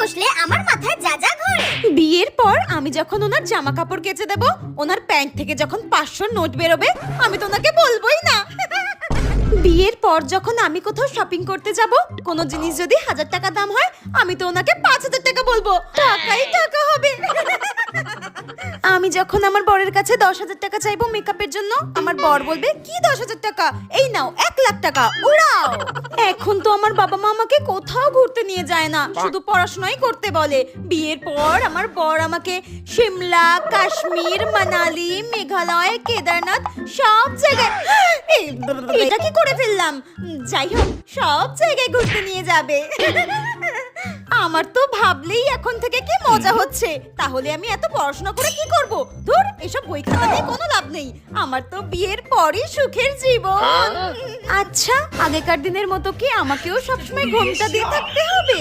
বসলে আমার মাথায় যা যা ঘোরে। বিয়ের পর আমি যখন ওনার জামা কাপড় কেচে দেব, ওনার প্যান্ট থেকে যখন 500 নোট বেরোবে, আমি তো ওনাকে বলবোই না। বিয়ের পর যখন আমি কোথাও শপিং করতে যাব, কোনো জিনিস যদি 1000 টাকা দাম হয়, আমি তো ওনাকে 5000 টাকা বলবো। টাকাই টাকা হবে। আমি যখন আমার বরের কাছে 10,000 টাকা চাইবো মেকআপের জন্য, আমার বর বলবে কি 10,000 টাকা, এই নাও 1,00,000 টাকা উড়াও। এখন তো আমার বাবা মা আমাকে কোথাও ঘুরতে নিয়ে যায় না, শুধু পড়াশোনাই করতে বলে। বিয়ের পর আমার বর আমাকে সিমলা, কাশ্মীর, মানালি, মেঘালয়, কেদারনাথ সব জায়গায়, এটা কি করে ফেললাম, যাই হোক সব জায়গায় ঘুরতে নিয়ে যাবে। আমার তো ভাবলেই এখন থেকে কি মজা হচ্ছে। তাহলে আমি এত পড়াশোনা করে কি করব? ধুর, এসব বই খাতা নিয়ে কোনো লাভ নেই। আমার তো বিয়ের পরই সুখের জীবন। আচ্ছা, আগেকার দিনের মতো কি আমাকেও সবসময় ঘোমটা দিয়ে থাকতে হবে?